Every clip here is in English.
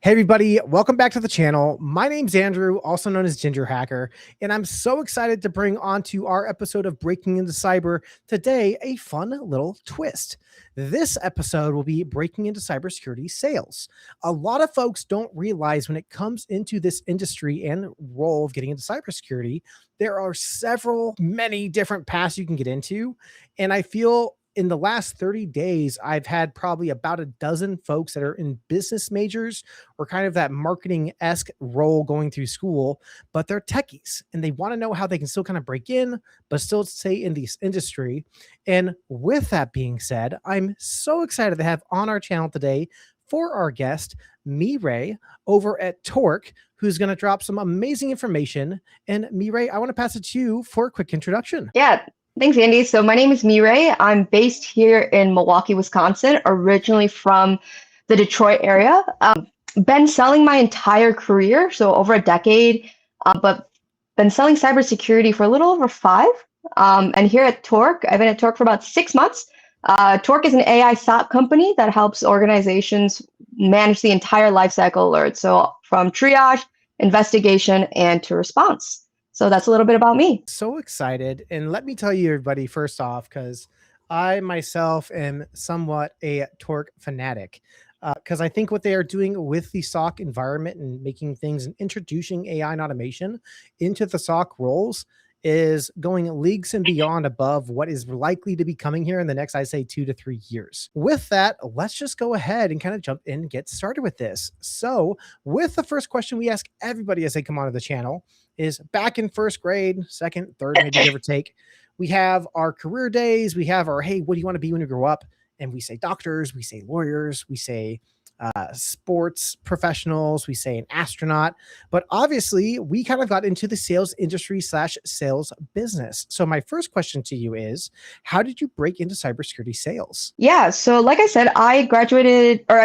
Hey everybody, welcome back to the channel. My name's Andrew, also known as GingerHacker, and I'm so excited to bring onto our episode of Breaking into Cyber today a fun little twist. This episode will be breaking into cybersecurity sales. A lot of folks don't realize when it comes into this industry and role of getting into cybersecurity, there are many different paths you can get into, and I feel in the last 30 days, I've had probably about a dozen folks that are in business majors or kind of that marketing-esque role going through school, but they're techies and they want to know how they can still kind of break in, but still stay in this industry. And with that being said, I'm so excited to have on our channel today for our guest, Me-Rae over at Torq, who's going to drop some amazing information. And Me-Rae, I want to pass it to you for a quick introduction. Yeah. Thanks, Andy. So my name is Me-Rae. I'm based here in Milwaukee, Wisconsin, originally from the Detroit area. Been selling my entire career, so over a decade, but been selling cybersecurity for a little over 5. And here at Torq, I've been at Torq for about 6 months. Torq is an AI SOC company that helps organizations manage the entire lifecycle alert. So from triage, investigation, and to response. So that's a little bit about me. So excited. And let me tell you, everybody, first off, because I myself am somewhat a Torq fanatic, because I think what they are doing with the SOC environment and making things and introducing AI and automation into the SOC roles is going leagues and beyond above what is likely to be coming here in the next, I'd say, 2 to 3 years. With that, let's just go ahead and kind of jump in and get started with this. So with the first question we ask everybody as they come onto the channel is, back in first grade, second, third, maybe give or take, we have our career days, we have our, hey, what do you want to be when you grow up? And we say doctors, we say lawyers, we say sports professionals, we say an astronaut, but obviously we kind of got into the sales industry / sales business. So my first question to you is, how did you break into cybersecurity sales? Yeah, so like I said, I've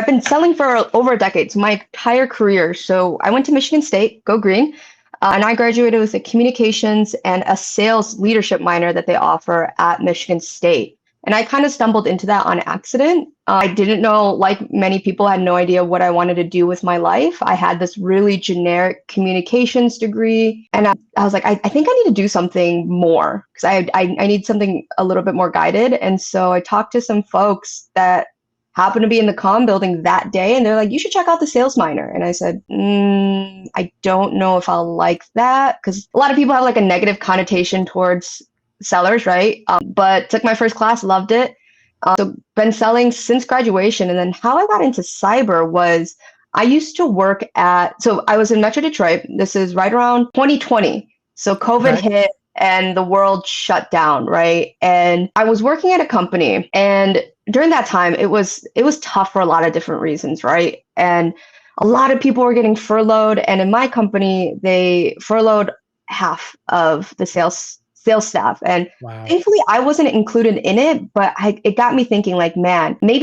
been selling for over a decade, so my entire career. So I went to Michigan State, go green, and I graduated with a communications and a sales leadership minor that they offer at Michigan State. And I kind of stumbled into that on accident. I didn't know, like many people, had no idea what I wanted to do with my life. I had this really generic communications degree. And I was like, I think I need to do something more because I need something a little bit more guided. And so I talked to some folks that happened to be in the comm building that day. And they're like, you should check out the sales minor. And I said, I don't know if I'll like that, because a lot of people have like a negative connotation towards sellers, right? But took my first class, loved it. So been selling since graduation. And then how I got into cyber was I used to work so I was in Metro Detroit. This is right around 2020. So COVID hit and the world shut down, right? And I was working at a company, and during that time, it was tough for a lot of different reasons, right? And a lot of people were getting furloughed. And in my company, they furloughed half of the sales staff. And thankfully I wasn't included in it, but it got me thinking, like, man, I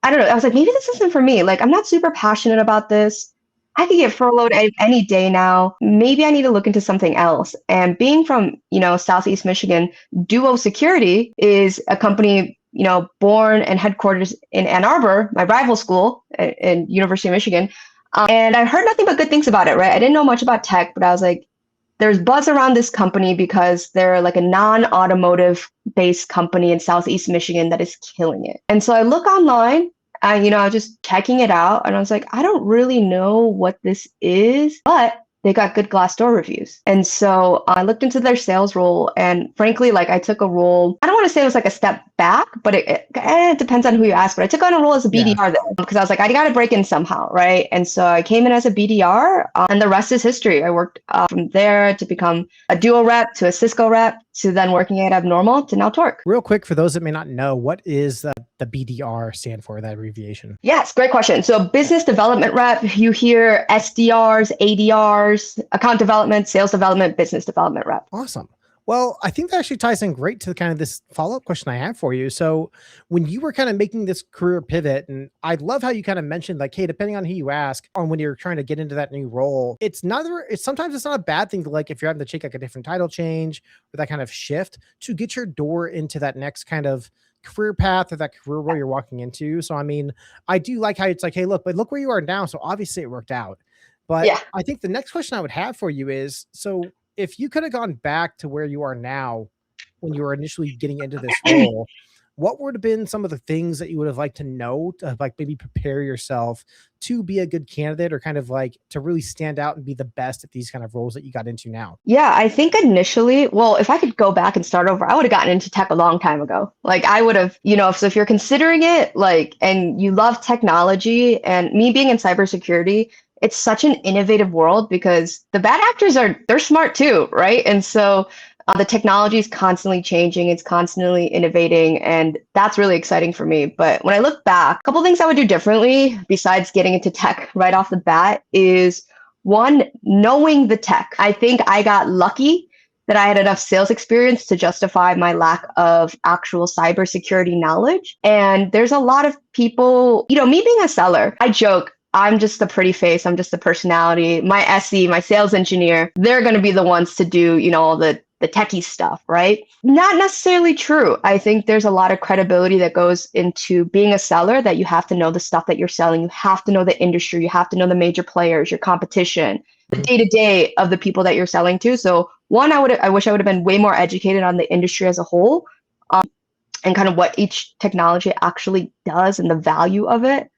don't know. I was like, maybe this isn't for me. Like, I'm not super passionate about this. I could get furloughed any day now. Maybe I need to look into something else. And being from, Southeast Michigan, Duo Security is a company, born and headquarters in Ann Arbor, my rival school in University of Michigan. And I heard nothing but good things about it, right? I didn't know much about tech, but I was like, there's buzz around this company because they're like a non-automotive based company in Southeast Michigan that is killing it. And so I look online, I was just checking it out, and I was like, I don't really know what this is, but they got good Glassdoor reviews. And so I looked into their sales role, and frankly, like, I took a role, I don't want to say it was like a step back, but it depends on who you ask, but I took on a role as a BDR there because I was like, I got to break in somehow, right? And so I came in as a BDR, and the rest is history. I worked from there to become a Duo rep, to a Cisco rep, to then working at Abnormal, to now Torq. Real quick, for those that may not know, what is the BDR stand for, that abbreviation? Yes, great question. So business development rep, you hear SDRs, ADRs, account development, sales development, business development rep. Awesome. Well, I think that actually ties in great to kind of this follow-up question I have for you. So, when you were kind of making this career pivot, and I love how you kind of mentioned like, hey, depending on who you ask, on when you're trying to get into that new role, it's sometimes it's not a bad thing to like if you're having to take like a different title change or that kind of shift to get your door into that next kind of career path or that career role you're walking into. So, I mean, I do like how it's like, hey, look, but look where you are now. So obviously it worked out. But Yeah. I think the next question I would have for you is so if you could have gone back to where you are now when you were initially getting into this role, what would have been some of the things that you would have liked to know to like maybe prepare yourself to be a good candidate or kind of like to really stand out and be the best at these kind of roles that you got into now? Yeah, I think initially, well, if I could go back and start over, I would have gotten into tech a long time ago. Like I would have, so if you're considering it, like, and you love technology and me being in cybersecurity, it's such an innovative world because the bad actors they're smart too, right? And so the technology is constantly changing, it's constantly innovating, and that's really exciting for me. But when I look back, a couple things I would do differently besides getting into tech right off the bat is one, knowing the tech. I think I got lucky that I had enough sales experience to justify my lack of actual cybersecurity knowledge. And there's a lot of people, me being a seller, I joke, I'm just the pretty face, I'm just the personality. My SE, my sales engineer, they're going to be the ones to do, all the techie stuff, right? Not necessarily true. I think there's a lot of credibility that goes into being a seller, that you have to know the stuff that you're selling. You have to know the industry. You have to know the major players, your competition, the day to day of the people that you're selling to. So one, I wish I would have been way more educated on the industry as a whole, and kind of what each technology actually does and the value of it.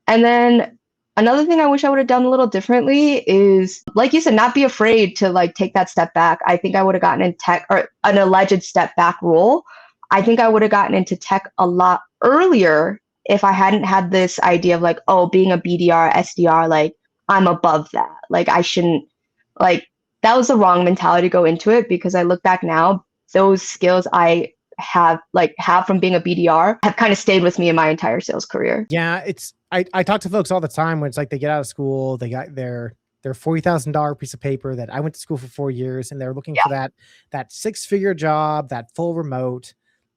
And then another thing I wish I would have done a little differently is, like you said, not be afraid to like take that step back. I think I would have gotten in tech, or an alleged step back role. I think I would have gotten into tech a lot earlier if I hadn't had this idea of like, oh, being a BDR, SDR, like I'm above that. Like I shouldn't, like that was the wrong mentality to go into it, because I look back now, those skills I have from being a BDR have kind of stayed with me in my entire sales career. Yeah, I talk to folks all the time when it's like they get out of school, they got their $40,000 piece of paper that I went to school for 4 years, and they're looking Yeah. for that six-figure job, that full remote.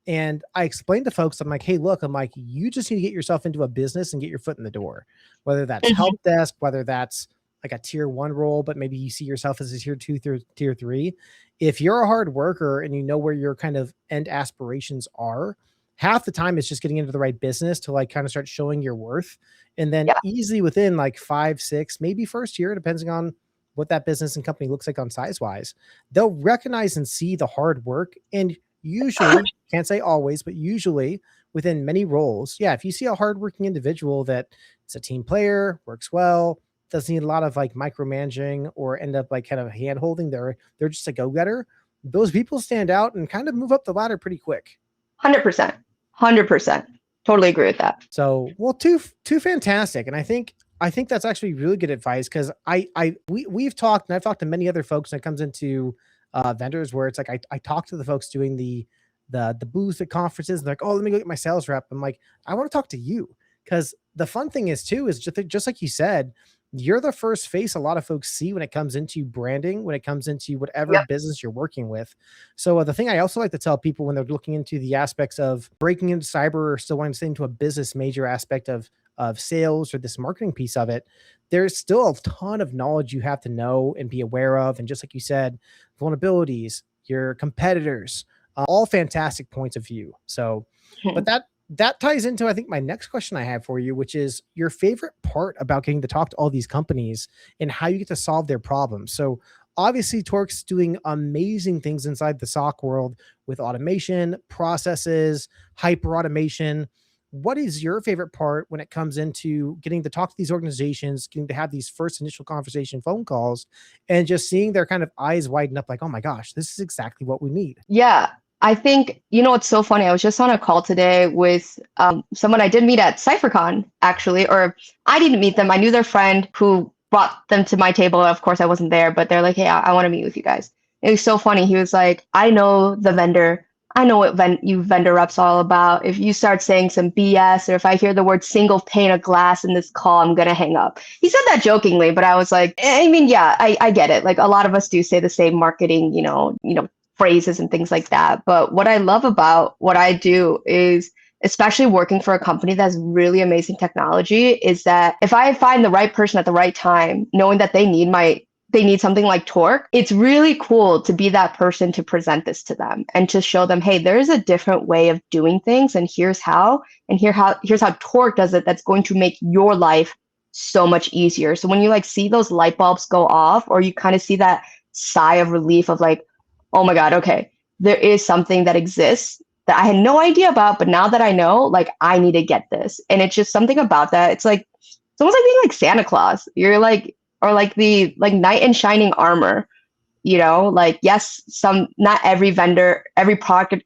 And I explained to folks, I'm like, hey, look, I'm like, you just need to get yourself into a business and get your foot in the door, whether that's Mhm. help desk, whether that's like a tier one role, but maybe you see yourself as a tier two, tier three. If you're a hard worker and you know where your kind of end aspirations are, half the time it's just getting into the right business to like kind of start showing your worth. And then Yeah. easily within like 5, 6, maybe first year, depending on what that business and company looks like on size wise, they'll recognize and see the hard work. And usually, can't say always, but usually within many roles, yeah, if you see a hardworking individual that is a team player, works well, doesn't need a lot of like micromanaging or end up like kind of hand holding, they're just a go-getter. Those people stand out and kind of move up the ladder pretty quick. 100%. 100%. Totally agree with that. So, well, two fantastic, and I think that's actually really good advice because we've talked, and I've talked to many other folks when it comes into vendors where it's like I talk to the folks doing the booths at conferences, and they're like, oh, let me go get my sales rep. I'm like, I want to talk to you, because the fun thing is too is just like you said, you're the first face a lot of folks see when it comes into branding, when it comes into whatever Yep. business you're working with. So the thing I also like to tell people when they're looking into the aspects of breaking into cyber or still wanting to stay into a business major aspect of sales or this marketing piece of it, there's still a ton of knowledge you have to know and be aware of. And just like you said, vulnerabilities, your competitors, all fantastic points of view. So, but that ties into, I think, my next question I have for you, which is your favorite part about getting to talk to all these companies and how you get to solve their problems. So obviously Torq's doing amazing things inside the SOC world with automation, processes, hyper automation. What is your favorite part when it comes into getting to talk to these organizations, getting to have these first initial conversation phone calls, and just seeing their kind of eyes widen up like, oh my gosh, this is exactly what we need? Yeah, I think, it's so funny. I was just on a call today with someone I did meet at CypherCon, actually, or I didn't meet them. I knew their friend who brought them to my table. Of course, I wasn't there, but they're like, hey, I want to meet with you guys. It was so funny. He was like, I know the vendor. I know what you vendor reps all about. If you start saying some BS, or if I hear the word single pane of glass in this call, I'm gonna hang up. He said that jokingly, but I was like, I mean, yeah, I get it. Like a lot of us do say the same marketing, phrases and things like that. But what I love about what I do is, especially working for a company that's really amazing technology, is that if I find the right person at the right time, knowing that they need something like Torq, it's really cool to be that person to present this to them and to show them, hey, there's a different way of doing things, and here's how, here's how Torq does it that's going to make your life so much easier. So when you like see those light bulbs go off, or you kind of see that sigh of relief of like, oh my God, okay, there is something that exists that I had no idea about, but now that I know, like, I need to get this. And it's just something about that. It's like, it's almost like being like Santa Claus. You're like, or like the like knight in shining armor, you know, like, yes, not every vendor, every product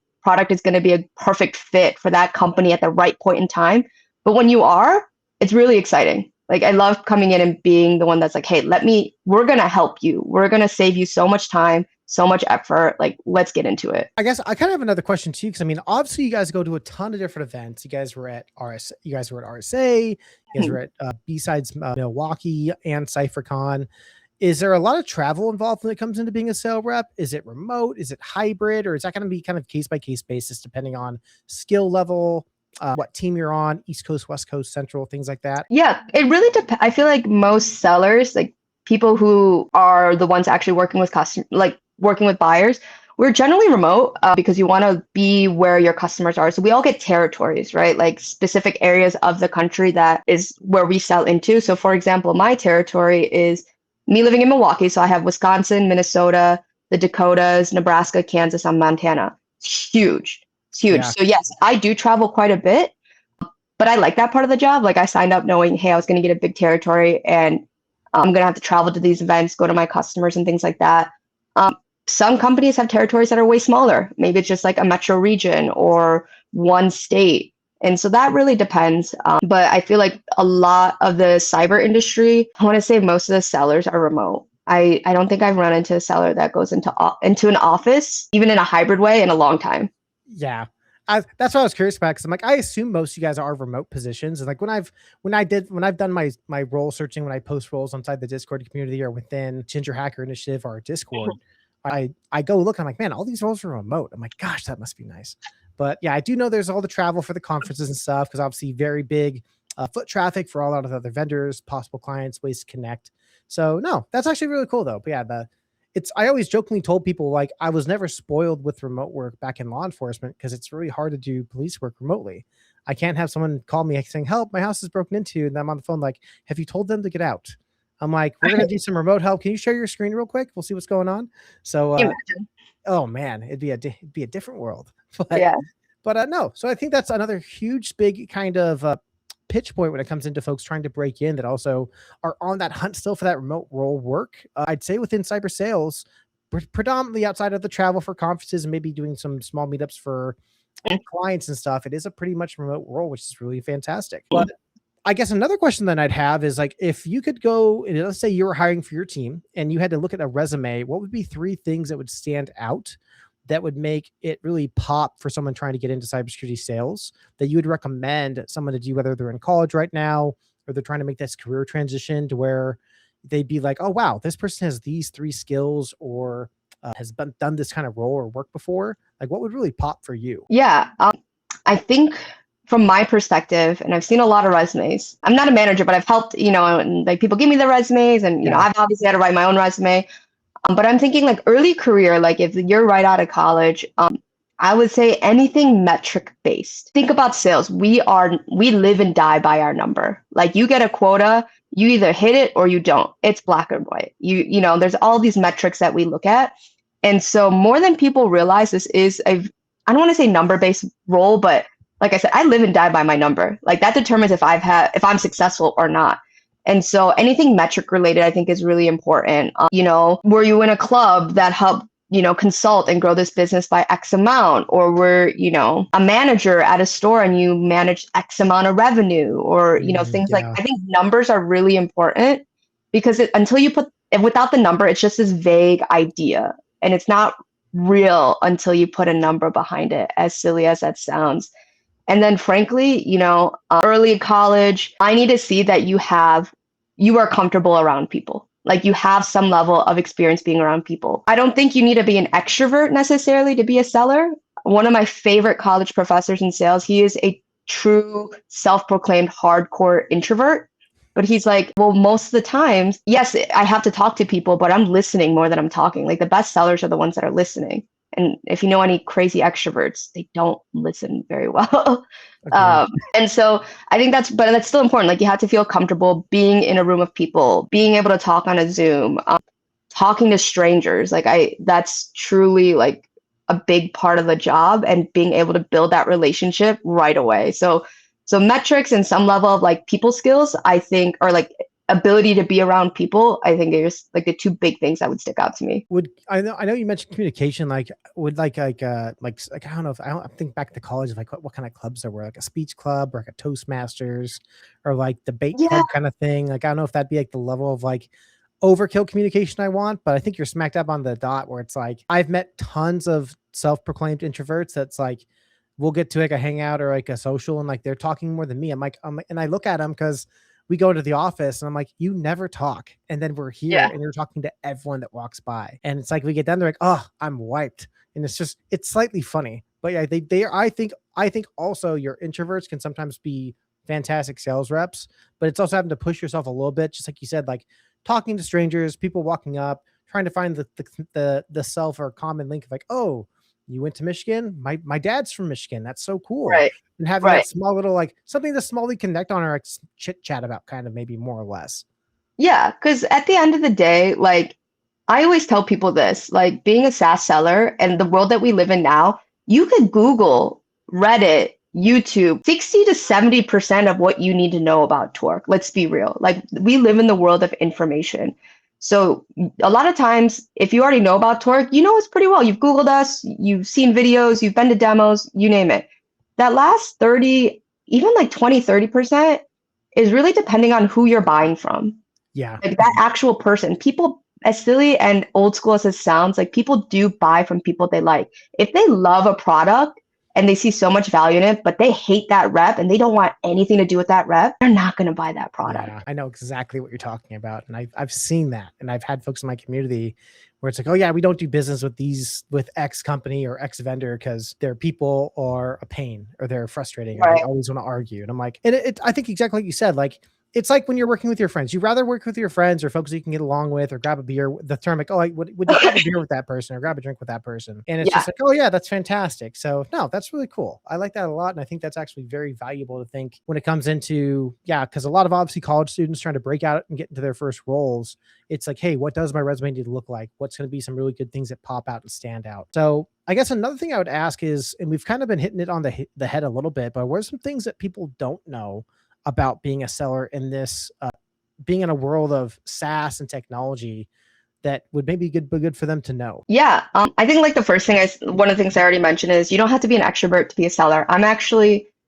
is going to be a perfect fit for that company at the right point in time. But when you are, it's really exciting. Like, I love coming in and being the one that's like, hey, we're going to help you. We're going to save you so much time, so much effort. Like, let's get into it. I guess I kind of have another question too, because I mean, obviously you guys go to a ton of different events. You guys were at RSA, you guys were at B-Sides Milwaukee and CypherCon. Is there a lot of travel involved when it comes into being a sales rep? Is it remote? Is it hybrid? Or is that going to be kind of case by case basis depending on skill level, what team you're on, East Coast, West Coast, Central, things like that? Yeah, it really depends. I feel like most sellers, like people who are the ones actually working with customers, like working with buyers, we're generally remote because you want to be where your customers are. So we all get territories, right? Like specific areas of the country that is where we sell into. So for example, my territory is me living in Milwaukee. So I have Wisconsin, Minnesota, the Dakotas, Nebraska, Kansas, and Montana. It's huge. It's huge. Yeah. So yes, I do travel quite a bit, but I like that part of the job. Like, I signed up knowing, hey, I was going to get a big territory, and I'm going to have to travel to these events, go to my customers and things like that. Some companies have territories that are way smaller. Maybe it's just like a metro region or one state. And so that really depends. But I feel like a lot of the cyber industry, I want to say most of the sellers are remote. I don't think I've run into a seller that goes into an office, even in a hybrid way, in a long time. Yeah. That's what I was curious about, because I'm like, I assume most of you guys are remote positions. And like when I've done my role searching, when I post roles inside the Discord community or within GingerHacker Initiative or Discord, I go look, I'm like, man, all these roles are remote. I'm like, gosh, that must be nice. But yeah, I do know there's all the travel for the conferences and stuff, because obviously very big foot traffic for a lot of other vendors, possible clients, ways to connect. So no, that's actually really cool though. But yeah, I always jokingly told people, like, I was never spoiled with remote work back in law enforcement because it's really hard to do police work remotely. I can't have someone call me saying, help, my house is broken into. And I'm on the phone like, have you told them to get out? I'm like, we're going to do some remote help. Can you share your screen real quick? We'll see what's going on. So, oh man, it'd be a different world. But, yeah. But no. So I think that's another huge, big kind of pitch point when it comes into folks trying to break in that also are on that hunt still for that remote role work. I'd say within cyber sales, predominantly outside of the travel for conferences and maybe doing some small meetups for clients and stuff, it is a pretty much remote role, which is really fantastic. But I guess another question that I'd have is, like, if you could go and let's say you were hiring for your team and you had to look at a resume, what would be 3 things that would stand out that would make it really pop for someone trying to get into cybersecurity sales that you would recommend someone to do, whether they're in college right now or they're trying to make this career transition to where they'd be like, oh, wow, this person has these 3 skills or has done this kind of role or work before? Like, what would really pop for you? Yeah. I think from my perspective, and I've seen a lot of resumes, I'm not a manager, but I've helped, and like people give me their resumes, and, I've obviously had to write my own resume. But I'm thinking like early career, like if you're right out of college, I would say anything metric based. Think about sales. We live and die by our number. Like, you get a quota, you either hit it or you don't. It's black and white. There's all these metrics that we look at. And so more than people realize, this is I don't want to say number based role, but like I said, I live and die by my number. Like, that determines if I'm successful or not. And so anything metric related, I think, is really important. Were you in a club that helped, consult and grow this business by X amount? Or were, a manager at a store and you managed X amount of revenue? Or, things like, I think numbers are really important, because without the number, it's just this vague idea. And it's not real until you put a number behind it, as silly as that sounds. And then frankly, early college, I need to see that you are comfortable around people. Like you have some level of experience being around people. I don't think you need to be an extrovert necessarily to be a seller. One of my favorite college professors in sales, he is a true self-proclaimed hardcore introvert. But he's like, well, most of the times, yes, I have to talk to people, but I'm listening more than I'm talking. Like the best sellers are the ones that are listening. And if you know any crazy extroverts, they don't listen very well. Agreed. And so I think but that's still important. Like you have to feel comfortable being in a room of people, being able to talk on a Zoom, talking to strangers. That's truly like a big part of the job and being able to build that relationship right away. So metrics and some level of like people skills, I think, or like ability to be around people, I think is like the two big things that would stick out to me. I know you mentioned communication, like would like I don't know if I don't think back to college of like what kind of clubs there were, like a speech club or like a Toastmasters or like debate Yeah, club kind of thing. Like I don't know if that'd be like the level of like overkill communication I want, but I think you're smacked up on the dot where it's like I've met tons of self-proclaimed introverts that's like we'll get to like a hangout or like a social and like they're talking more than me. And I look at them because we go into the office and I'm like, you never talk. And then we're here yeah, and you're talking to everyone that walks by. And it's like we get done, they're like, oh, I'm wiped. And it's slightly funny. But yeah, they are, I think also your introverts can sometimes be fantastic sales reps, but it's also having to push yourself a little bit, just like you said, like talking to strangers, people walking up, trying to find the self or common link of like, oh, you went to Michigan. My dad's from Michigan. That's so cool. right, And having right. that small little like something to smallly connect on or like chit chat about, kind of maybe more or less. Yeah, because at the end of the day, like I always tell people this, like being a SaaS seller and the world that we live in now, you could Google, Reddit, YouTube, 60 to 70% of what you need to know about Torq. Let's be real. Like we live in the world of information. So a lot of times, if you already know about Torq, you know us pretty well. You've Googled us, you've seen videos, you've been to demos, you name it. That last 30, even like 20, 30% is really depending on who you're buying from, Yeah. like that actual person. People, as silly and old school as it sounds, like people do buy from people they like. If they love a product and they see so much value in it, but they hate that rep and they don't want anything to do with that rep, they're not going to buy that Yeah, product. I know exactly what you're talking about. And I've seen that. And I've had folks in my community where it's like, oh yeah, we don't do business with X company or X vendor because their people are a pain or they're frustrating or they Right. always want to argue. And I'm like, and I think exactly like you said, like it's like when you're working with your friends, you'd rather work with your friends or folks you can get along with or grab a beer. The term like, oh, would you grab a beer with that person or grab a drink with that person? And it's Yeah. just like, oh yeah, that's fantastic. So no, that's really cool. I like that a lot. And I think that's actually very valuable to think when it comes into, yeah, because a lot of obviously college students trying to break out and get into their first roles, it's like, hey, what does my resume need to look like? What's going to be some really good things that pop out and stand out? So I guess another thing I would ask is, and we've kind of been hitting it on the head a little bit, but what are some things that people don't know about being a seller in this, being in a world of SaaS and technology that would maybe be good for them to know? Yeah. I think like the first thing one of the things I already mentioned is you don't have to be an extrovert to be a seller.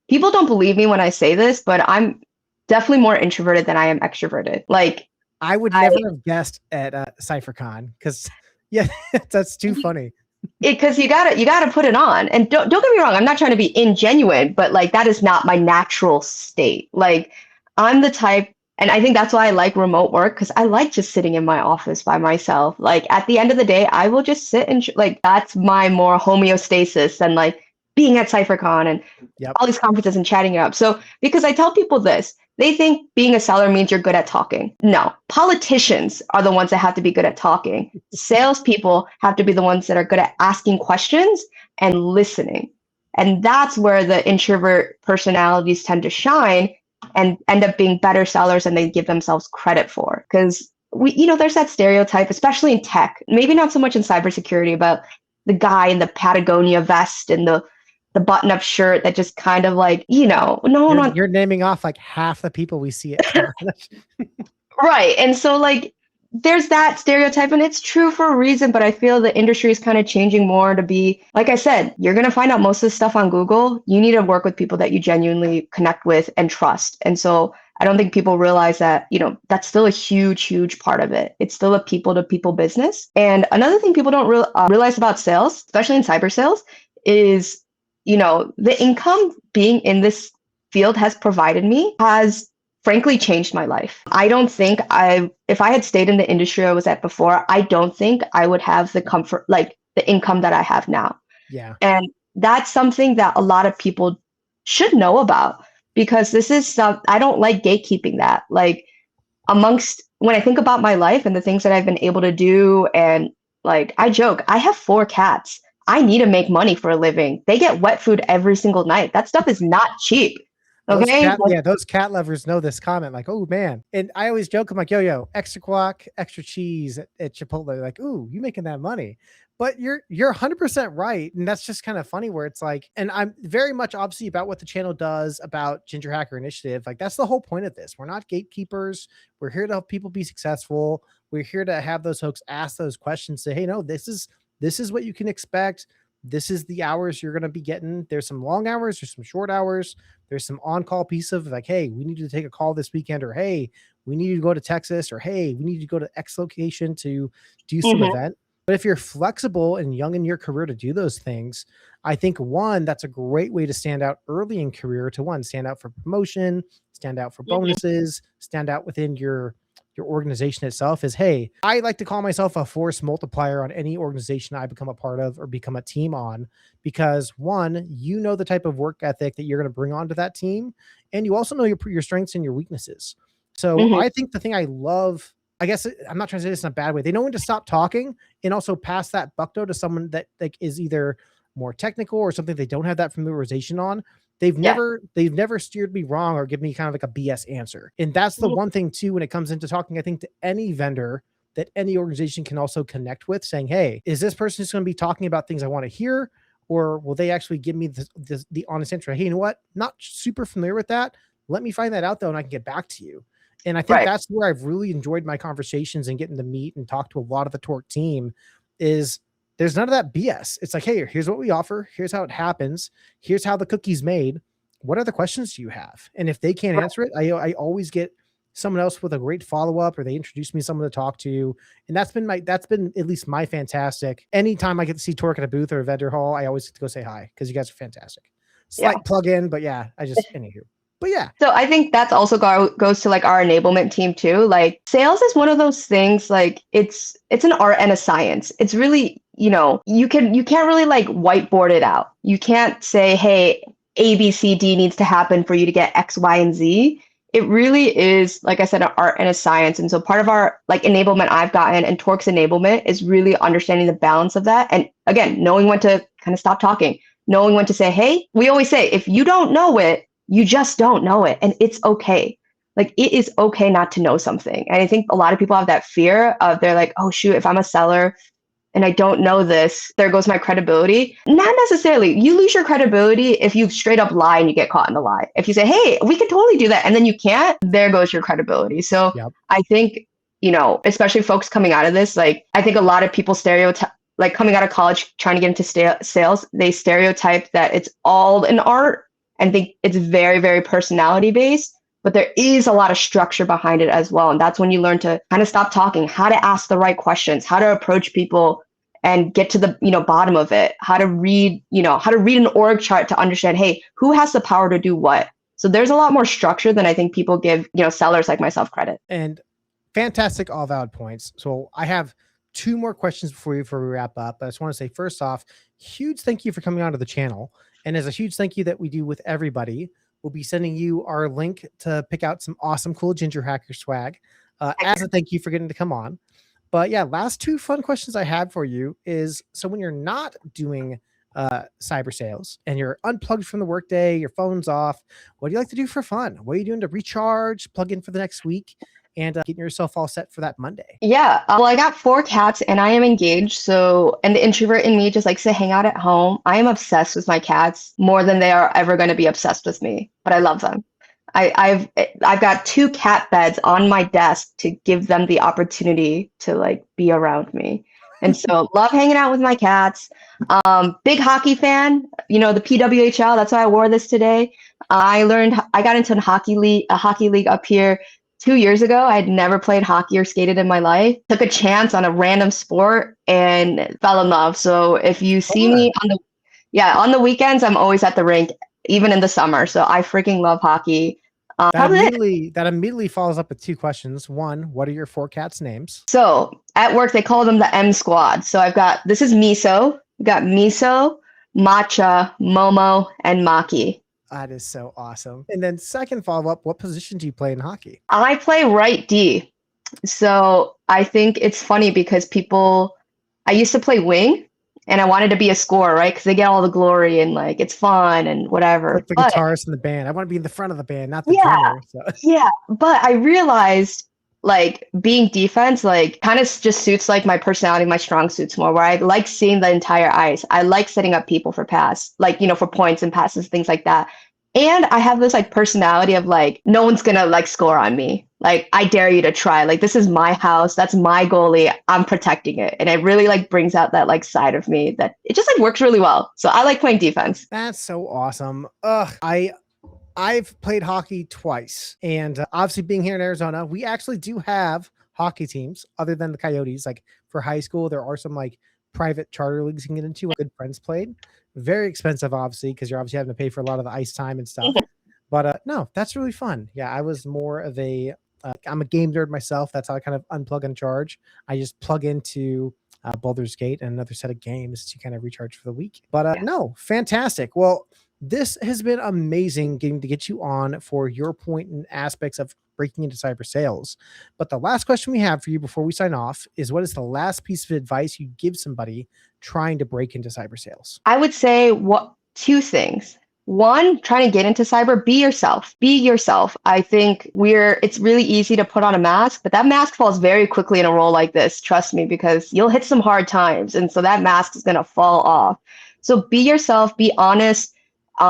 People don't believe me when I say this, but I'm definitely more introverted than I am extroverted. Like I would I, never have guessed at CypherCon because yeah, that's too funny. because you gotta put it on. And don't get me wrong, I'm not trying to be ingenuine, but like that is not my natural state. Like I'm the type, and I think that's why I like remote work, because I like just sitting in my office by myself. Like at the end of the day, I will just sit and like that's my more homeostasis than like being at CypherCon and Yep. all these conferences and chatting it up. So because I tell people this, they think being a seller means you're good at talking. No, politicians are the ones that have to be good at talking. Salespeople have to be the ones that are good at asking questions and listening. And that's where the introvert personalities tend to shine and end up being better sellers than they give themselves credit for. Because there's that stereotype, especially in tech, maybe not so much in cybersecurity, about the guy in the Patagonia vest and the button-up shirt that just kind of like, no one. You're naming off like half the people we see at Right. And so like there's that stereotype and it's true for a reason, but I feel the industry is kind of changing more to be, like I said, you're going to find out most of the stuff on Google. You need to work with people that you genuinely connect with and trust. And so I don't think people realize that, that's still a huge, huge part of it. It's still a people to people business. And another thing people don't realize about sales, especially in cyber sales, is, the income being in this field has provided me has frankly changed my life. I don't think if I had stayed in the industry I was at before, I don't think I would have the comfort, like the income that I have now. Yeah. And that's something that a lot of people should know about, because this is I don't like gatekeeping that. Like, amongst when I think about my life and the things that I've been able to do, and like I joke, I have 4 cats. I need to make money for a living. They get wet food every single night. That stuff is not cheap. Okay. Those cat lovers know this comment. Like, oh man. And I always joke, I'm like, yo, extra guac, extra cheese at Chipotle. Like, ooh, you making that money. But you're 100% right. And that's just kind of funny where it's like, and I'm very much obviously about what the channel does about GingerHacker Initiative. Like, that's the whole point of this. We're not gatekeepers. We're here to help people be successful. We're here to have those folks ask those questions. Say, hey, no, this is what you can expect. This is the hours you're going to be getting. There's some long hours, there's some short hours, there's some on-call piece of like, hey, we need to take a call this weekend, or hey, we need to go to Texas, or hey, we need to go to X location to do some event. But if you're flexible and young in your career to do those things, I think one, that's a great way to stand out early in career, to one, stand out for promotion, stand out for bonuses, stand out within your organization itself. Is, hey, I like to call myself a force multiplier on any organization I become a part of or become a team on, because one, you know the type of work ethic that you're going to bring onto that team, and you also know your strengths and your weaknesses. So I think the thing I love, I guess I'm not trying to say this in a bad way, they know when to stop talking and also pass that buckdo to someone that like is either more technical or something they don't have that familiarization on. They've never steered me wrong or give me kind of like a BS answer. And that's the one thing too, when it comes into talking, I think, to any vendor that any organization can also connect with, saying, hey, is this person just going to be talking about things I want to hear? Or will they actually give me the honest answer? Hey, you know what? Not super familiar with that. Let me find that out though, and I can get back to you. And I think that's where I've really enjoyed my conversations and getting to meet and talk to a lot of the Torq team. Is there's none of that BS. It's like, hey, here's what we offer. Here's how it happens. Here's how the cookie's made. What other questions do you have? And if they can't answer it, I always get someone else with a great follow-up, or they introduce me to someone to talk to. And that's been at least my fantastic. Anytime I get to see Torq at a booth or a vendor hall, I always get to go say hi, because you guys are fantastic. Slight plug in, but yeah, anywho. But yeah. So I think that's also goes to like our enablement team too. Like, sales is one of those things, like it's an art and a science. It's really, you can't really like whiteboard it out. You can't say, hey, A, B, C, D needs to happen for you to get X, Y, and Z. It really is, like I said, an art and a science. And so part of our like enablement I've gotten, and Torq's enablement, is really understanding the balance of that. And again, knowing when to kind of stop talking, knowing when to say, hey, we always say, if you don't know it, you just don't know it. And it's okay. Like, it is okay not to know something. And I think a lot of people have that fear of, they're like, oh shoot, if I'm a seller and I don't know this, there goes my credibility. Not necessarily. You lose your credibility if you straight up lie and you get caught in the lie. If you say, hey, we can totally do that, and then you can't, there goes your credibility. So I think, especially folks coming out of this, like, I think a lot of people stereotype, like coming out of college, trying to get into sales, they stereotype that it's all an art and think it's very, very personality based. But there is a lot of structure behind it as well. And that's when you learn to kind of stop talking, how to ask the right questions, how to approach people and get to the bottom of it, how to read an org chart to understand, hey, who has the power to do what? So there's a lot more structure than I think people give, sellers like myself credit. And fantastic, all valid points. So I have 2 more questions before we wrap up. I just want to say, first off, huge thank you for coming onto the channel. And as a huge thank you that we do with everybody, we'll be sending you our link to pick out some awesome, cool GingerHacker swag as a thank you for getting to come on. But yeah, last 2 fun questions I had for you is, so when you're not doing cyber sales and you're unplugged from the workday, your phone's off, what do you like to do for fun? What are you doing to recharge, plug in for the next week, and getting yourself all set for that Monday? Yeah. Well, I got 4 cats and I am engaged. So, and the introvert in me just likes to hang out at home. I am obsessed with my cats more than they are ever going to be obsessed with me, but I love them. I've got 2 cat beds on my desk to give them the opportunity to like be around me. And so love hanging out with my cats. Big hockey fan, the PWHL. That's why I wore this today. I got into a hockey league up here 2 years ago. I had never played hockey or skated in my life. Took a chance on a random sport and fell in love. So if you see me on the weekends, I'm always at the rink, even in the summer. So I freaking love hockey. Probably That immediately follows up with two questions. One, what are your four cats' names? So at work, they call them the M Squad. So this is Miso. We got Miso, Matcha, Momo, and Maki. That is so awesome. And then second follow-up, what position do you play in hockey? I play right D. So I think it's funny because I used to play wing and I wanted to be a scorer, right? Because they get all the glory and like it's fun and whatever. Like the guitarist in the band. I want to be in the front of the band, not the Yeah. drummer. So. Yeah. But I realized like being defense, like kind of just suits like my personality, my strong suits more, where I like seeing the entire ice. I like setting up people for pass, like, for points and passes, things like that. And I have this like personality of like, no one's gonna like score on me. Like, I dare you to try. Like, this is my house. That's my goalie. I'm protecting it. And it really like brings out that like side of me that it just like works really well. So I like playing defense. That's so awesome. I've played hockey twice. And obviously being here in Arizona, we actually do have hockey teams other than the Coyotes. Like for high school, there are some like private charter leagues you can get into. Good friends played. Very expensive, obviously, because you're obviously having to pay for a lot of the ice time and stuff. But no, that's really fun. Yeah, I was more of I'm a game nerd myself. That's how I kind of unplug and charge. I just plug into Baldur's Gate and another set of games to kind of recharge for the week. But no, fantastic. Well, this has been amazing getting to get you on for your point and aspects of breaking into cyber sales. But the last question we have for you before we sign off is, what is the last piece of advice you give somebody trying to break into cyber sales? I would say two things. One, trying to get into cyber, be yourself. Be yourself. I think it's really easy to put on a mask, but that mask falls very quickly in a role like this. Trust me, because you'll hit some hard times. And so that mask is going to fall off. So be yourself, be honest,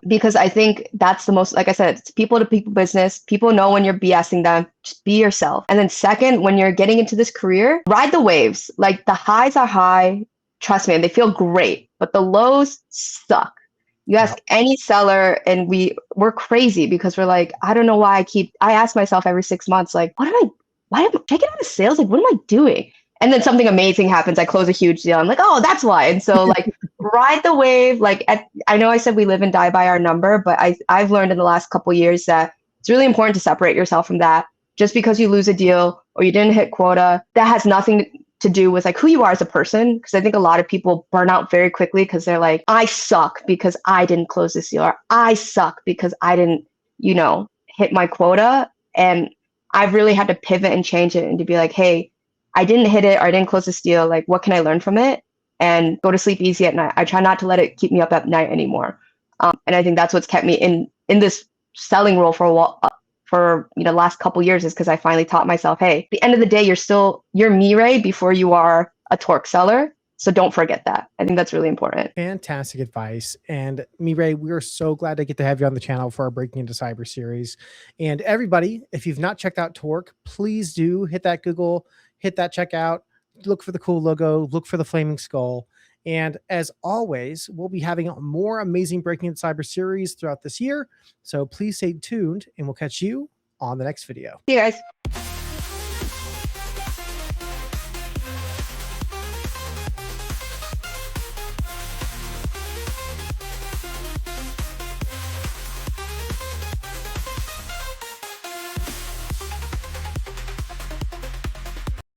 because I think that's the most, like I said, it's people to people business. People know when you're BSing them. Just be yourself. And then second, when you're getting into this career, ride the waves. Like the highs are high. Trust me, and they feel great, but the lows suck. You ask any seller and we're crazy because we're like, I don't know why I ask myself every 6 months, like, why am I get out of sales? Like, what am I doing? And then something amazing happens. I close a huge deal. I'm like, oh, that's why. And so like ride the wave. Like I know I said we live and die by our number, but I've learned in the last couple of years that it's really important to separate yourself from that. Just because you lose a deal or you didn't hit quota, that has nothing to do with like who you are as a person. Because I think a lot of people burn out very quickly because they're like, I suck because I didn't close this deal, or I suck because I didn't, hit my quota. And I've really had to pivot and change it and to be like, hey, I didn't hit it or I didn't close this deal. Like, what can I learn from it? And go to sleep easy at night. I try not to let it keep me up at night anymore. And I think that's what's kept me in this selling role for a while. For last couple years is because I finally taught myself, hey, at the end of the day, you're Me-Rae before you are a Torq seller. So don't forget that. I think that's really important. Fantastic advice. And Me-Rae, we are so glad to get to have you on the channel for our Breaking Into Cyber series. And everybody, if you've not checked out Torq, please do hit that Google, hit that checkout, look for the cool logo, look for the flaming skull. And as always, we'll be having more amazing Breaking Into Cyber series throughout this year. So please stay tuned and we'll catch you on the next video. See you guys.